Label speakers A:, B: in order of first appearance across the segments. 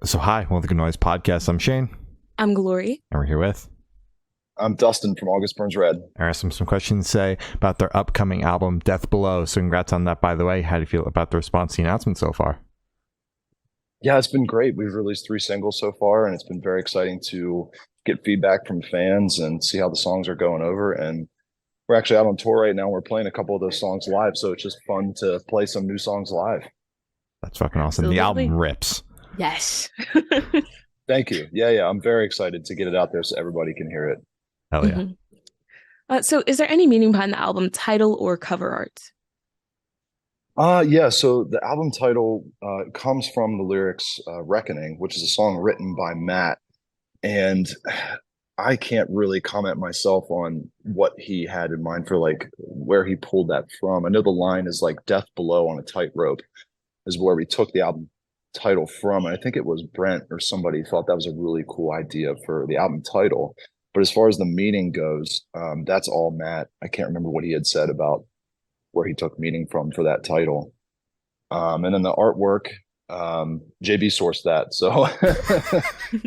A: So hi, welcome to the Good Noise Podcast. I'm Shane.
B: I'm Glory.
A: And we're here with...
C: I'm Dustin from August Burns Red.
A: I asked them some questions to say about their upcoming album, Death Below. So congrats on that, by the way. How do you feel about the response to the announcement so far?
C: Yeah, it's been great. We've released 3 singles so far, and it's been very exciting to get feedback from fans and see how the songs are going over. And we're actually out on tour right now. We're playing a couple of those songs live, so it's just fun to play some new songs live.
A: That's fucking awesome.
B: Absolutely.
A: The album rips.
B: Yes.
C: Thank you. Yeah. I'm very excited to get it out there so everybody can hear it.
A: Hell yeah.
B: Mm-hmm. So is there any meaning behind the album title or cover art?
C: Yeah, so the album title comes from the lyrics Reckoning, which is a song written by Matt. And I can't really comment myself on what he had in mind for like where he pulled that from. I know the line is like death below on a tightrope is where we took the album title from. And I think it was Brent or somebody thought that was a really cool idea for the album title. But as far as the meaning goes, that's all Matt. I can't remember what he had said about where he took meaning from for that title. And then the artwork, JB sourced that. So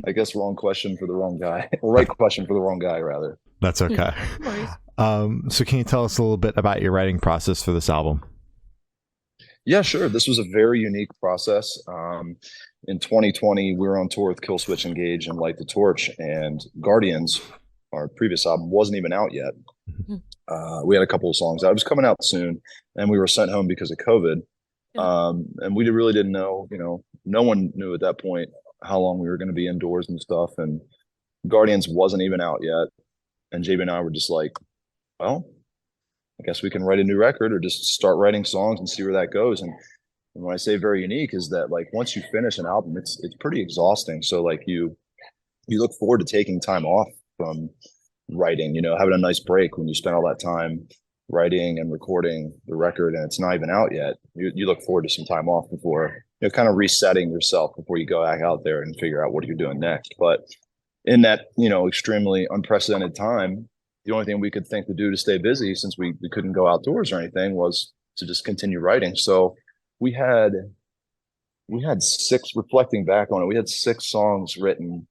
C: I guess wrong question for the wrong guy. Right question for the wrong guy, rather.
A: That's okay. So can you tell us a little bit about your writing process for this album?
C: Yeah, sure. This was a very unique process. In 2020, we were on tour with Killswitch Engage and Light the Torch, and Guardians, our previous album, wasn't even out yet. We had a couple of songs out. It was coming out soon, and we were sent home because of COVID. And we really didn't know, no one knew at that point how long we were going to be indoors and stuff. And Guardians wasn't even out yet. And JB and I were just like, well, I guess we can write a new record or just start writing songs and see where that goes. And when I say very unique is that like once you finish an album, it's pretty exhausting. So like you look forward to taking time off from writing, having a nice break when you spend all that time writing and recording the record and it's not even out yet. You look forward to some time off before, kind of resetting yourself before you go back out there and figure out what you're doing next. But in that, extremely unprecedented time, the only thing we could think to do to stay busy, since we couldn't go outdoors or anything, was to just continue writing. So we had 6, reflecting back on it, we had 6 songs written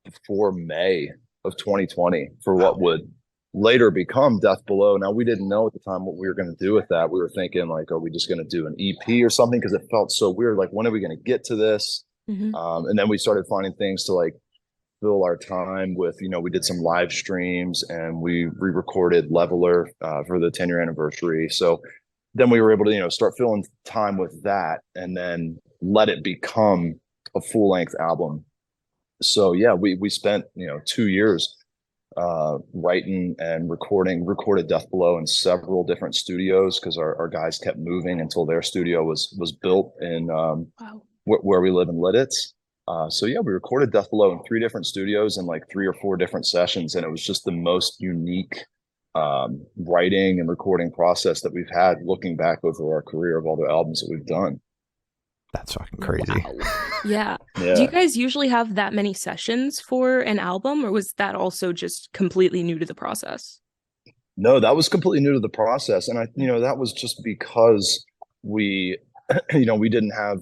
C: before May of 2020 for what would later become Death Below. Now, we didn't know at the time what we were going to do with that. We were thinking like, are we just going to do an EP or something? Because it felt so weird. Like, when are we going to get to this? And then we started finding things to like fill our time with. We did some live streams and we re-recorded Leveler for the 10-year anniversary. So then we were able to, start filling time with that and then let it become a full-length album. So yeah, we spent, 2 years writing and recorded Death Below in several different studios because our guys kept moving until their studio was built in where we live in Lidditz. So yeah, we recorded Death Below in 3 different studios in like 3 or 4 different sessions, and it was just the most unique writing and recording process that we've had looking back over our career of all the albums that we've done.
A: That's fucking crazy.
B: Wow. Yeah. Do you guys usually have that many sessions for an album, or was that also just completely new to the process?
C: No, that was completely new to the process. And that was just because we, we didn't have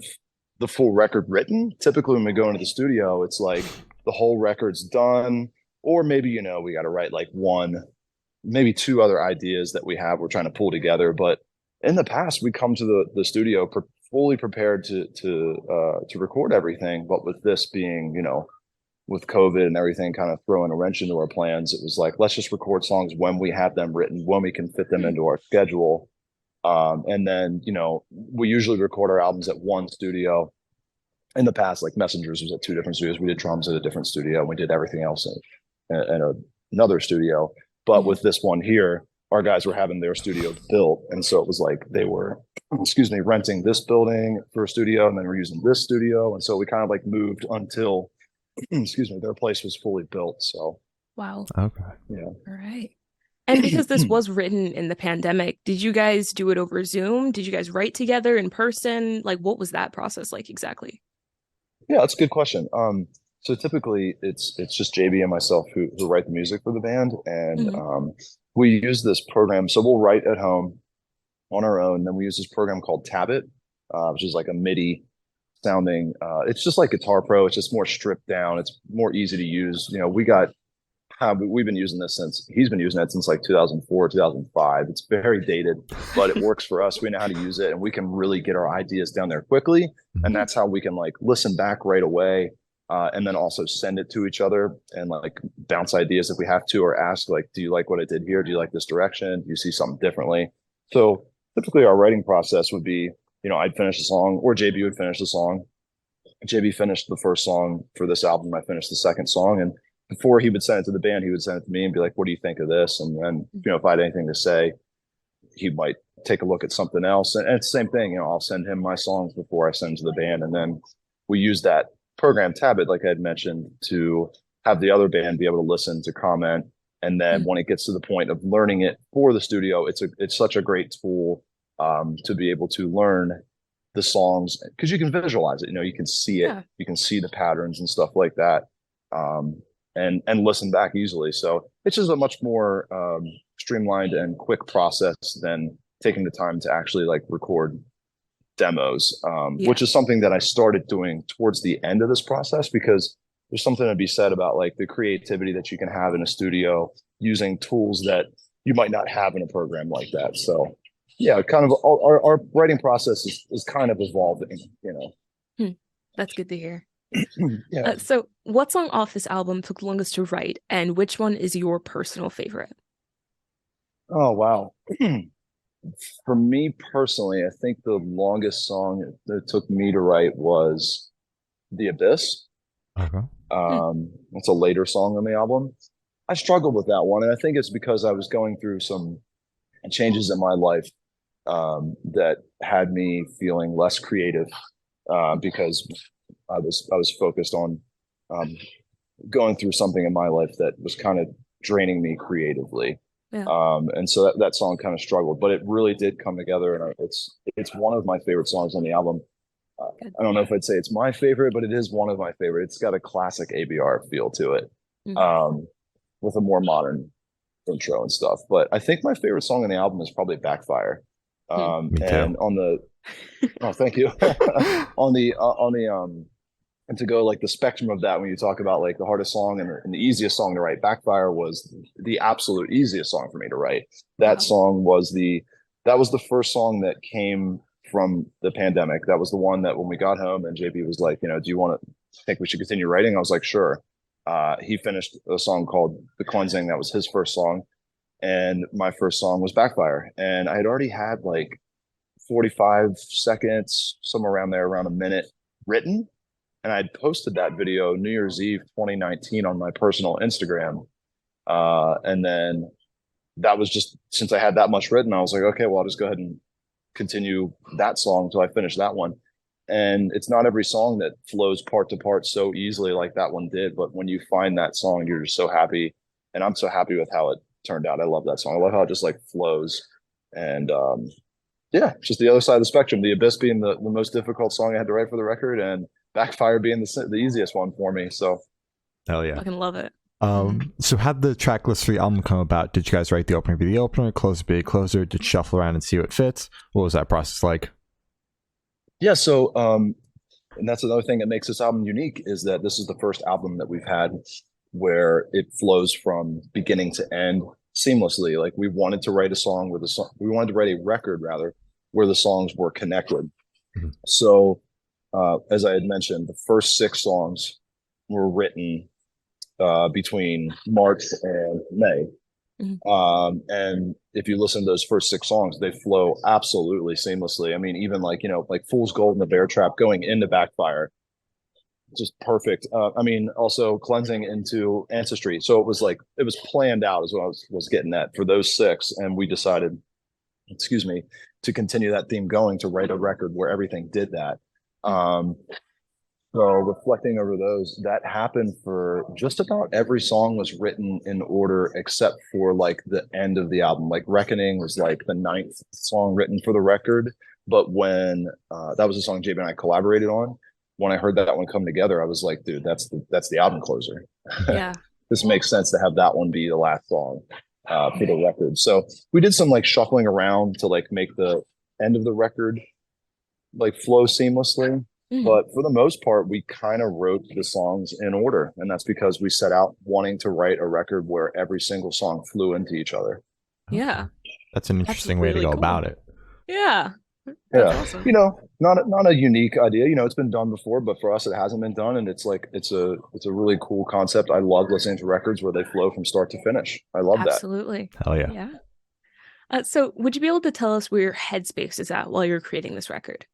C: the full record written. Typically when we go into the studio, it's like the whole record's done, or maybe, we got to write like 1, maybe 2 other ideas that we're trying to pull together. But in the past, we come to the studio fully prepared to record everything. But with this being, with COVID and everything kind of throwing a wrench into our plans, it was like, let's just record songs when we have them written, when we can fit them into our schedule. And then, we usually record our albums at 1 studio. In the past, like Messengers was at 2 different studios. We did drums at a different studio, and we did everything else in another studio. But with this one here, our guys were having their studio built. And so it was like they were, renting this building for a studio, and then we're using this studio. And so we kind of like moved until, their place was fully built. So.
B: Wow.
A: Okay.
C: Yeah.
B: All right. And because this was written in the pandemic, did you guys do it over Zoom? Did you guys write together in person? Like, what was that process like exactly?
C: Yeah, that's a good question. So typically it's just JB and myself who write the music for the band. And we use this program. So we'll write at home on our own. Then we use this program called Tabit, which is like a MIDI sounding. It's just like Guitar Pro. It's just more stripped down. It's more easy to use. We've been using this since he's been using it since like 2004, 2005. It's very dated, but it works for us. We know how to use it, and we can really get our ideas down there quickly. And that's how we can like listen back right away, and then also send it to each other and like bounce ideas if we have to, or ask like, do you like what I did here? Do you like this direction? Do you see something differently? So typically our writing process would be, I'd finish a song, or JB would finish the song. JB finished the first song for this album. I finished the second song, and before he would send it to the band, he would send it to me and be like, what do you think of this? And then, if I had anything to say, he might take a look at something else. And it's the same thing, I'll send him my songs before I send to the band. And then we use that program Tabit, like I had mentioned, to have the other band be able to listen, to comment. And then when it gets to the point of learning it for the studio, it's such a great tool to be able to learn the songs, because you can visualize it, you can see it, you can see the patterns and stuff like that. And listen back easily. So it's just a much more streamlined and quick process than taking the time to actually like record demos, which is something that I started doing towards the end of this process, because there's something to be said about like the creativity that you can have in a studio using tools that you might not have in a program like that. So yeah, kind of our writing process is kind of evolving,
B: That's good to hear.
C: Yeah.
B: So what song off this album took the longest to write, and which one is your personal favorite?
C: Oh, wow. For me personally, I think the longest song that took me to write was The Abyss.
A: Okay.
C: It's a later song on the album. I struggled with that one, and I think it's because I was going through some changes in my life that had me feeling less creative, because I was focused on going through something in my life that was kind of draining me creatively.
B: Yeah.
C: And so that song kind of struggled, but it really did come together, and it's one of my favorite songs on the album. I don't know if I'd say it's my favorite, but it is one of my favorite. It's got a classic ABR feel to it, with a more modern intro and stuff. But I think my favorite song on the album is probably Backfire.
A: Me too.
C: And on the thank you. on the and to go like the spectrum of that, when you talk about like the hardest song and the easiest song to write, Backfire was the absolute easiest song for me to write. That song was the first song that came from the pandemic. That was the one that when we got home and JP was like, do you think we should continue writing? I was like, sure. He finished a song called The Cleansing. That was his first song. And my first song was Backfire. And I had already had like 45 seconds, somewhere around there, around a minute written. And I'd posted that video New Year's Eve 2019 on my personal Instagram. And then that was just, since I had that much written, I was like, okay, well, I'll just go ahead and continue that song until I finish that one. And it's not every song that flows part to part so easily like that one did. But when you find that song, you're just so happy. And I'm so happy with how it turned out. I love that song. I love how it just like flows. And just the other side of the spectrum, The Abyss being the most difficult song I had to write for the record, and Backfire being the easiest one for me. So
A: hell yeah.
B: I can love it.
A: So how'd the track list for the album come about? Did you guys write the opening be the opener, closer be a closer? Did you shuffle around and see what fits? What was that process like?
C: Yeah, so and that's another thing that makes this album unique, is that this is the first album that we've had where it flows from beginning to end seamlessly. Like we wanted to write a record rather, where the songs were connected. Mm-hmm. So as I had mentioned, the first 6 songs were written between March and May. Mm-hmm. And if you listen to those first 6 songs, they flow absolutely seamlessly. I mean, even like Fool's Gold and The Bear Trap going into Backfire, just perfect. I mean, also Cleansing into Ancestry. So it was planned out, is what I was getting at for those 6. And we decided, to continue that theme going, to write a record where everything did that. So reflecting over those, that happened for just about every song was written in order except for like the end of the album. Like Reckoning was like the 9th song written for the record. But when that was a song JB and I collaborated on, when I heard that one come together, I was like, dude, that's the album closer.
B: Yeah.
C: This makes sense to have that one be the last song for the record. So we did some like shuffling around to like make the end of the record like flow seamlessly. But for the most part, we kind of wrote the songs in order. And that's because we set out wanting to write a record where every single song flew into each other.
B: Yeah.
A: That's an interesting way to
B: really
A: go
B: cool.
A: about it.
B: Yeah.
C: Yeah.
B: Awesome.
C: You know, not a unique idea. You know, it's been done before, but for us, it hasn't been done. And it's like, it's a really cool concept. I love listening to records where they flow from start to finish. I love that.
B: Absolutely.
A: Hell yeah.
B: Yeah. So would you be able to tell us where your headspace is at while you're creating this record?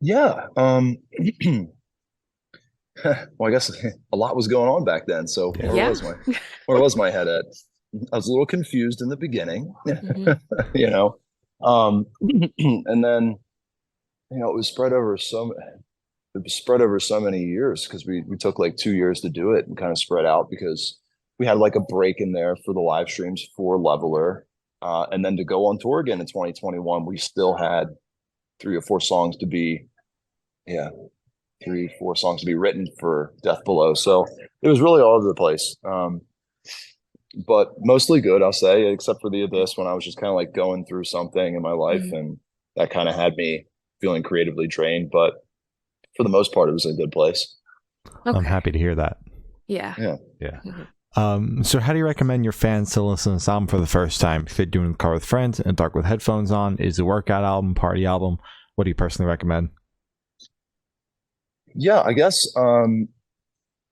C: Yeah. Well, I guess a lot was going on back then. So
B: Yeah.
C: where was my head at? I was a little confused in the beginning, you know, and then, you know, it was spread over so many years because we took like 2 years to do it and kind of spread out because we had like a break in there for the live streams for Leveler. And then to go on tour again in 2021, we still had 3 or 4 songs to be, 3, 4 songs to be written for Death Below. So it was really all over the place. But mostly good, I'll say, except for the Abyss when I was just kind of like going through something in my life and that kind of had me feeling creatively drained. But for the most part, it was a good place.
A: Okay. I'm happy to hear that.
B: Yeah.
A: So how do you recommend your fans to listen to this album for the first time? If they're doing the car with friends and dark with headphones on, is it a workout album, party album? What do you personally recommend?
C: Yeah, I guess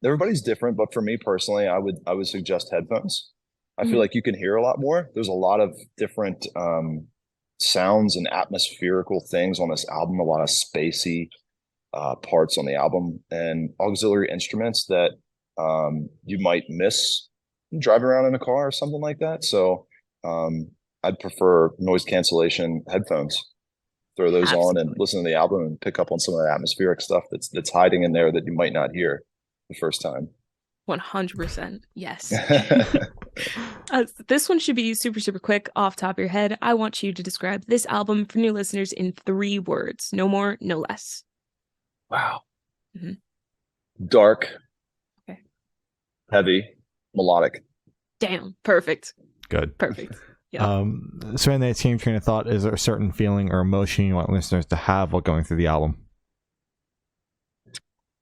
C: everybody's different, but for me personally, I would suggest headphones. I feel like you can hear a lot more. There's a lot of different sounds and atmospherical things on this album, a lot of spacey parts on the album and auxiliary instruments that you might miss driving around in a car or something like that. So I'd prefer noise cancellation headphones. Throw those on and listen to the album and pick up on some of the atmospheric stuff that's hiding in there that you might not hear the first time.
B: 100%. Yes. This one should be super, super quick off top of your head. I want you to describe this album for new listeners in 3 words. No more, no less.
C: Wow. Dark.
B: Okay.
C: Heavy. Melodic.
B: Damn. Perfect.
A: Good.
B: Perfect. Yeah.
A: So in that same train of thought, is there a certain feeling or emotion you want listeners to have while going through the album?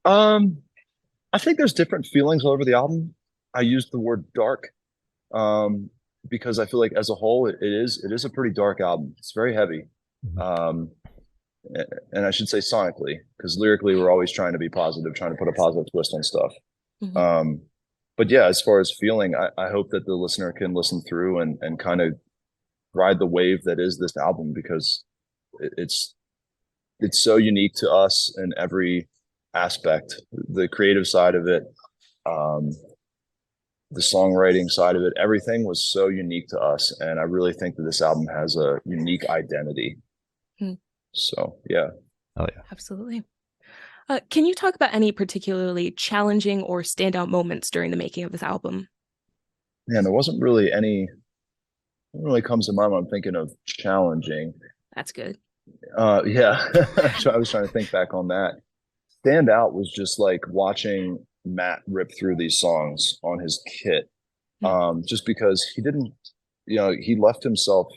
C: I think there's different feelings all over the album. I used the word dark because I feel like as a whole, it is a pretty dark album. It's very heavy. And I should say sonically, because lyrically we're always trying to be positive, trying to put a positive twist on stuff. But yeah, as far as feeling, I hope that the listener can listen through and kind of ride the wave that is this album, because it's so unique to us in every aspect. The creative side of it, the songwriting side of it, everything was so unique to us. And I really think that this album has a unique identity. So, yeah.
A: Oh, yeah.
B: Absolutely. Can you talk about any particularly challenging or standout moments during the making of this album?
C: Man, there wasn't really any. What really comes to mind when I'm thinking of challenging.
B: That's good.
C: Yeah. I was trying to think back on that. Standout was just like watching Matt rip through these songs on his kit. Just because he didn't, he left himself.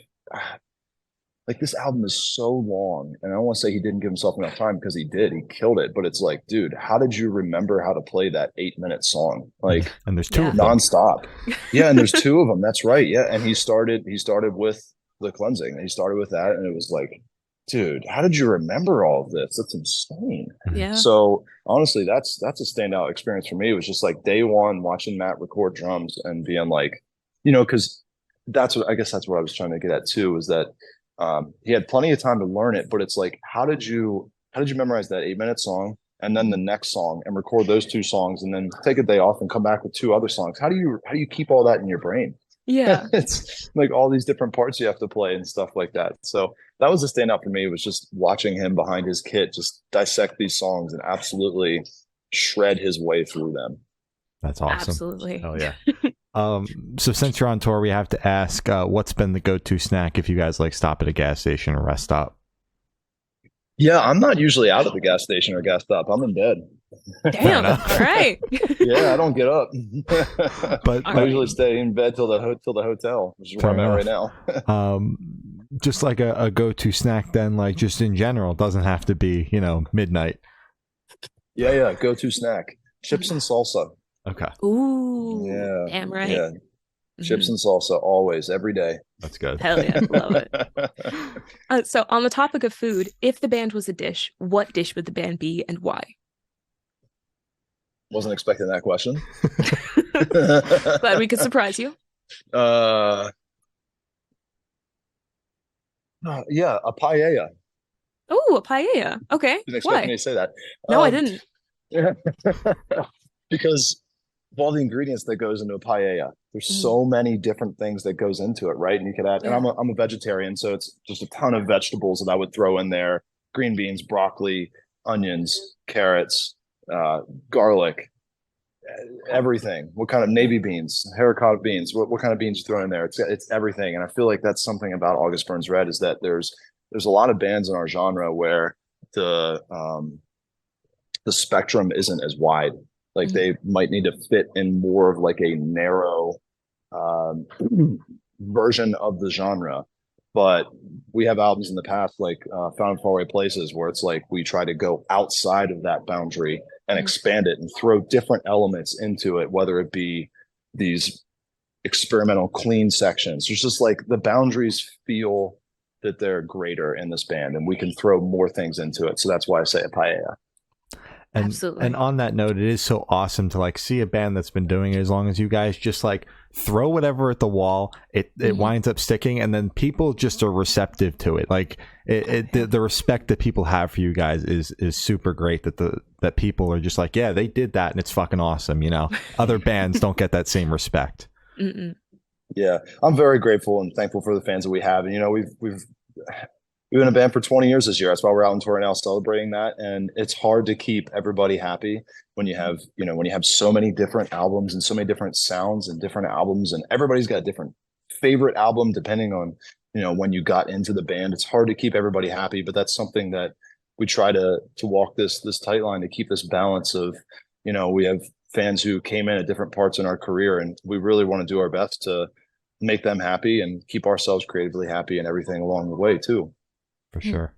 C: Like, this album is so long, and I don't want to say he didn't give himself enough time, because he did. He killed it. But it's like, dude, how did you remember how to play that 8-minute song? Like,
A: and there's 2 of them.
C: Nonstop. Yeah, and there's 2 of them. That's right. Yeah, and he started with The Cleansing. He started with that, and it was like, dude, how did you remember all of this? That's insane.
B: Yeah.
C: So honestly, that's a standout experience for me. It was just like day one watching Matt record drums and being like, because that's what I was trying to get at too, is that he had plenty of time to learn it, but it's like, how did you memorize that 8-minute song and then the next song and record those 2 songs and then take a day off and come back with 2 other songs? How do you keep all that in your brain?
B: Yeah.
C: It's like all these different parts you have to play and stuff like that. So that was a standout for me. It was just watching him behind his kit just dissect these songs and absolutely shred his way through them.
A: That's awesome.
B: Absolutely.
A: Oh yeah. So since you're on tour, we have to ask, what's been the go-to snack if you guys like stop at a gas station or rest stop?
C: Yeah, I'm not usually out at the gas station or gas stop. I'm in bed.
B: Damn. All right.
C: Yeah, I don't get up.
A: But
C: I usually stay in bed till the hotel, which is where I'm at right now.
A: just like a go-to snack then, like just in general. It doesn't have to be, midnight.
C: Yeah, go-to snack. Chips and salsa.
A: Okay.
B: Ooh,
C: Yeah.
B: damn right.
C: Yeah. Chips and salsa always, every day.
A: That's good.
B: Hell yeah, love it. So on the topic of food, if the band was a dish, what dish would the band be and why?
C: Wasn't expecting that question.
B: Glad we could surprise you.
C: Yeah, a paella.
B: Oh, a paella. Okay.
C: Didn't expect
B: Why?
C: me to say that.
B: No, I didn't.
C: Yeah. Because of all the ingredients that goes into a paella, there's so many different things that goes into it, right? And you could add, and I'm a vegetarian, so it's just a ton of vegetables that I would throw in there: green beans, broccoli, onions, carrots, garlic, everything. What kind of navy beans, haricot beans? What kind of beans you throw in there? It's everything. And I feel like that's something about August Burns Red, is that there's a lot of bands in our genre where the spectrum isn't as wide. Like they might need to fit in more of like a narrow version of the genre. But we have albums in the past, like Found in Faraway Places, where it's like we try to go outside of that boundary and expand it and throw different elements into it, whether it be these experimental clean sections. There's just like the boundaries feel that they're greater in this band, and we can throw more things into it. So that's why I say a paella.
B: Absolutely.
A: And on that note, it is so awesome to like see a band that's been doing it as long as you guys, just like throw whatever at the wall, it winds up sticking, and then people just are receptive to it. Like the respect that people have for you guys is super great. That people are just like, yeah, they did that and it's fucking awesome. Other bands don't get that same respect.
C: Yeah, I'm very grateful and thankful for the fans that we have, and we've been a band for 20 years this year. That's why we're out on tour now celebrating that. And it's hard to keep everybody happy when you have so many different albums and so many different sounds and different albums, and everybody's got a different favorite album depending on, when you got into the band. It's hard to keep everybody happy, but that's something that we try to walk this tight line to keep this balance of, we have fans who came in at different parts in our career, and we really want to do our best to make them happy and keep ourselves creatively happy and everything along the way too.
A: For sure.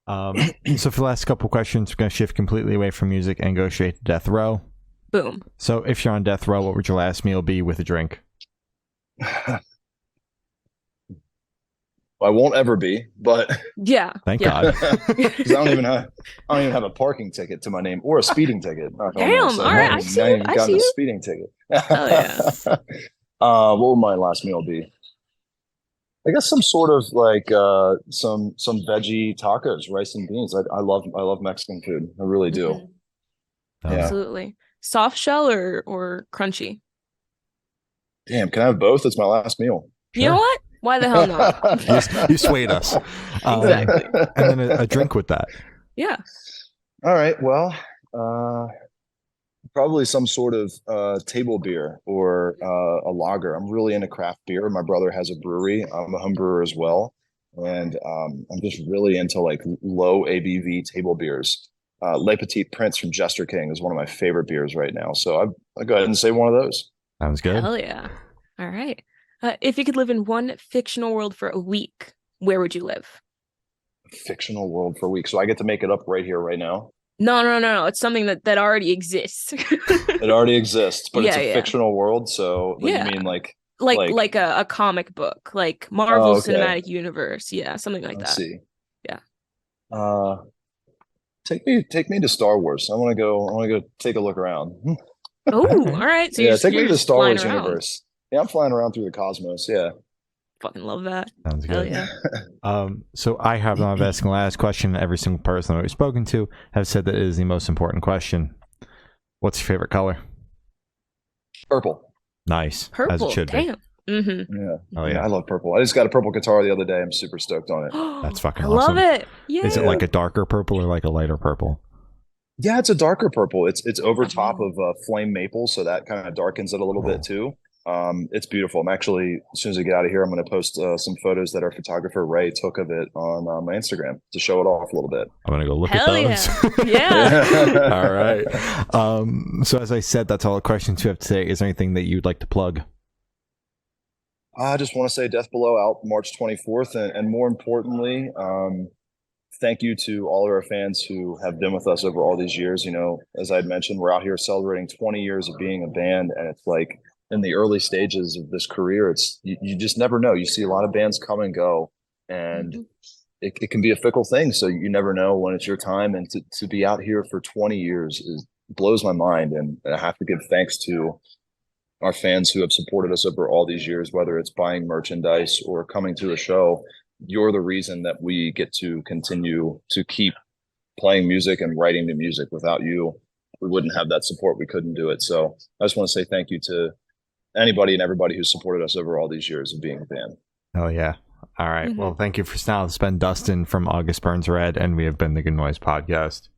A: So for the last couple questions, we're going to shift completely away from music and go straight to death row.
B: Boom.
A: So if you're on death row, what would your last meal be with a drink?
C: I won't ever be, but
B: yeah.
A: Thank God.
C: 'Cause I don't even have a parking ticket to my name or a speeding ticket.
B: Damn. All right. I see you. I see
C: a
B: you.
C: speeding ticket.
B: Oh yeah.
C: What would my last meal be? I guess some sort of like some veggie tacos, rice and beans. I love Mexican food. I really do.
B: Yeah. Absolutely. Soft shell or crunchy?
C: Damn, can I have both? It's my last meal.
B: Sure. You know what? Why the hell not?
A: You swayed us.
B: Exactly.
A: And then a drink with that.
B: Yeah.
C: All right. Well, probably some sort of table beer or a lager. I'm really into craft beer. My brother has a brewery. I'm a home brewer as well. And I'm just really into like low ABV table beers. Le Petit Prince from Jester King is one of my favorite beers right now. So I'll go ahead and say one of those.
A: Sounds good.
B: Hell yeah. All right. If you could live in one fictional world for a week, where would you live?
C: Fictional world for a week. So I get to make it up right here, right now.
B: No. It's something that already exists.
C: It already exists, but it's a fictional world. So you mean like
B: a comic book, like Marvel Cinematic Universe. Yeah, something like that.
C: See.
B: Yeah.
C: Take me to Star Wars. I want to go take a look around.
B: Oh, all right. So
C: take me to the Star Wars
B: around.
C: universe. Yeah, I'm flying around through the cosmos. Yeah.
B: Fucking love that.
A: Sounds
B: Hell
A: good.
B: Yeah.
A: So I have not asking the last question. Every single person that we've spoken to have said that it is the most important question. What's your favorite color?
C: Purple.
A: Nice.
B: Purple.
A: As it should be.
B: Damn. Mm-hmm.
C: Yeah.
A: Oh yeah.
C: I love purple. I just got a purple guitar the other day. I'm super stoked on it.
A: That's fucking
B: I
A: awesome.
B: love it. Yeah.
A: Is it like a darker purple or like a lighter purple?
C: Yeah, it's a darker purple. It's over top of flame maple, so that kind of darkens it a little bit too. It's beautiful. I'm actually, as soon as I get out of here, I'm going to post some photos that our photographer Ray took of it on my Instagram to show it off a little bit.
A: I'm going to go look
B: Hell
A: at those.
B: Yeah.
A: All right. So as I said, that's all the questions you have today. Is there anything that you'd like to plug?
C: I just want to say Death Below out March 24th. And more importantly, thank you to all of our fans who have been with us over all these years. You know, as I had mentioned, we're out here celebrating 20 years of being a band. And it's like in the early stages of this career, you just never know. You see a lot of bands come and go, and it can be a fickle thing. So you never know when it's your time. And to be out here for 20 years blows my mind. And I have to give thanks to our fans who have supported us over all these years, whether it's buying merchandise or coming to a show. You're the reason that we get to continue to keep playing music and writing new music. Without you, we wouldn't have that support. We couldn't do it. So I just want to say thank you to anybody and everybody who supported us over all these years of being a band.
A: Oh, yeah. All right. Well, thank you for now. It's been Dustin from August Burns Red, and we have been the Good Noise Podcast.